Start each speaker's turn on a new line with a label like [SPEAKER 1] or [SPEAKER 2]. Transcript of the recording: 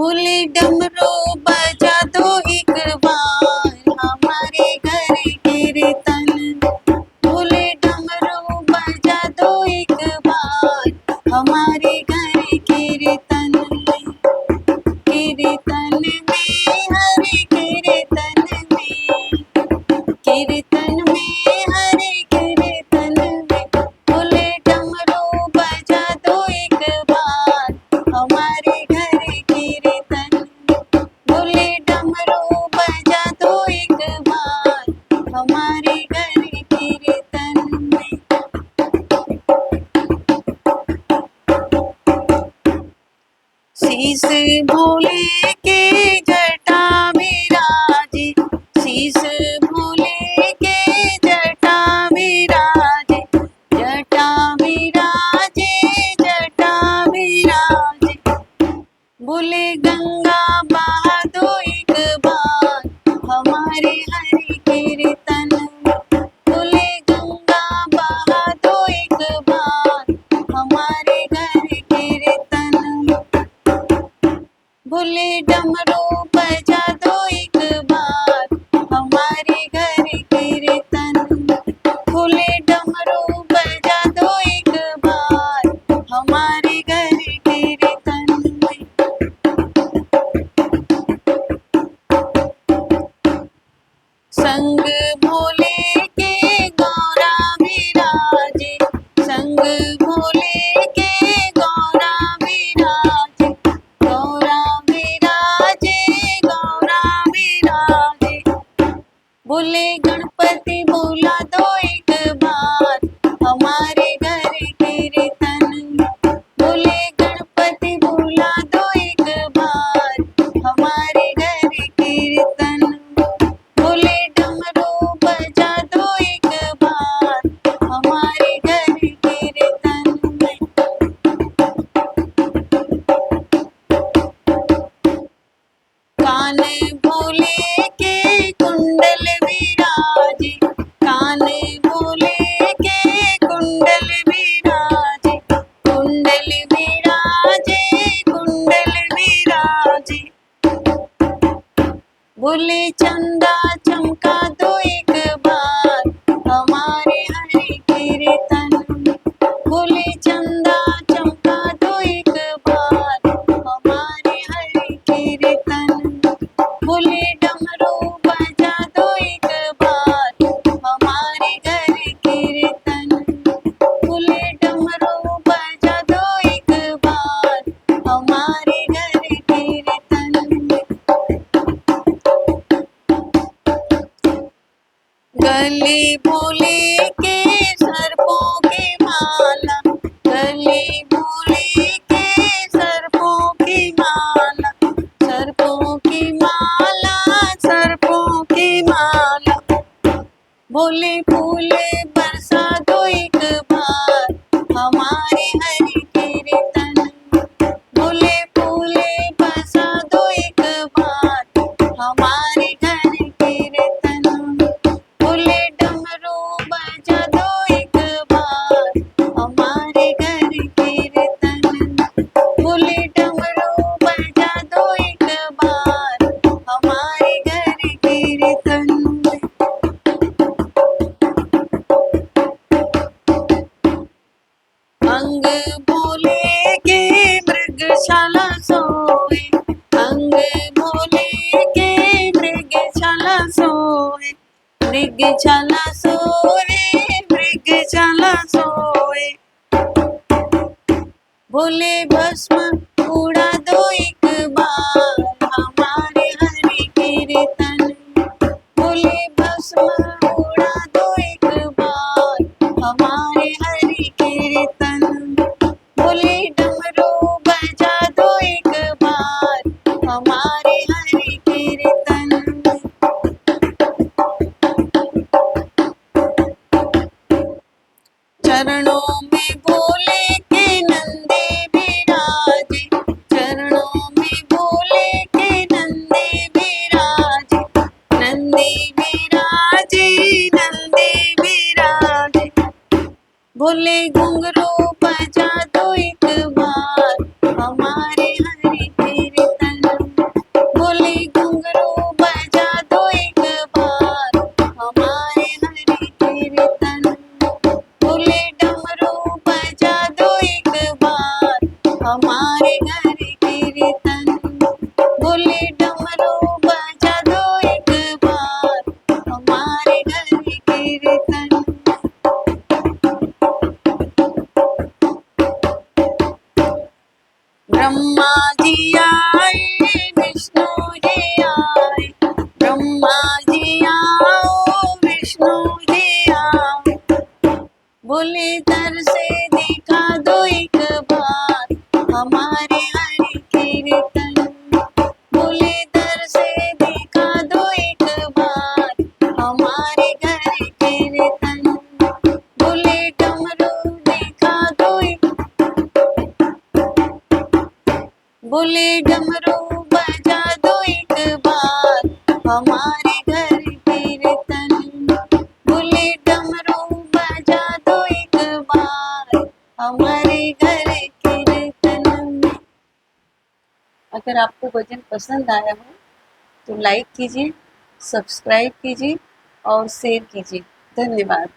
[SPEAKER 1] बोले डमरू बजा दो एक बार हमारे घर कीर्तन। बोले डमरू बजा दो एक बार हमारे घर कीर्तन में। कीर्तन में हरे कीर्तन में, कीर्तन में हरे कीर्तन में। बोले डमरू बजा दो एक बार हमारे घर कीर्तन। बोले डमरू बजा दो एक बार हमारे घर कीर्तन में। शीश भोले के जटा विराजे, शीश भोले के जटा विराजे, जटा विराजे, जटा विराजे। बोले गंगा बहा दो एक बार हमारे हरि कीर्तन। बोले गंगा बहा दो एक बार हमारे घर कीर्तन। बोले डमरू बजा दो एक बार हमारे घर कीर्तन। बोले डमरू बजा दो एक बार हमारे घर कीर्तन में। संग भोले के गौरा विराजे, संग भोले के गौरा विराजे, गौरा विराजे, गौरा विराजे। बोले गणपति बोला दो एक बार हमारे घर कीर्तन। बोले गणपति बोला दो एक बार हमारे घर कीर्तन। बोले डमरू बजा दो एक बार हमारे घर कीर्तन में। कान भोले के कुंडल विराजे, कान भोले के कुंडल विराजे, कुंडल विराजे, कुंडल विराजे। बोले चंदा चमका दो एक बार हमारे हरि कीर्तन। बोले चंदा चमका दो एक बार हमारे हरि कीर्तन। बोले डमरू बजा दो एक बार हमारे घर कीर्तन। बोले डमरू बजा दो एक बार हमारे घर कीर्तन में। गले भोले के सर्पों के माला, गले भोले के सर्पों की माला, सर्पों की माला, सर्पों की माला। बोले फूल बरसा दो एक बार हमारे हरि कीर्तन। बोले फूल बरसा दो एक बार हमारे घर कीर्तन। बोले डमरू बजा दो एक बार हमारे घर कीर्तन। बोले डमरू बजा दो एक बार हमारे घर कीर्तन में। अंग भोले के मृगशाला सोए, अंग भोले के मृगशाला सोए, मृगशाला सोए, मृगशाला सोए। बोले भस्म उड़ा दो एक बार हमारे हरि कीर्तन। बोले भस्म उड़ा दो एक बार हमारे हरि कीर्तन। बोले डमरू बजा दो एक बार हमारे हरि कीर्तन। चरणों में भोले के नंदे विराजे, चरणों में भोले के नंदे विराजे, नंदे विराजे, नंदे विराजे। बोले घुंघरू बजा दो एक बार हमारे हरि कीर्तन। बोले दर से दिखा दो एक बार हमारे हरि कीर्तन। बोले दर से दिखा दो एक बार हमारे घर कीर्तन। बोले डमरू दिखा दो बोले डमरू बजा दो एक बार हमारे घर कीर्तन। बोले डमरू बजा दो एक बार हमारे घर कीर्तन। अगर आपको भजन पसंद आया हो तो लाइक कीजिए, सब्सक्राइब कीजिए और शेयर कीजिए। धन्यवाद।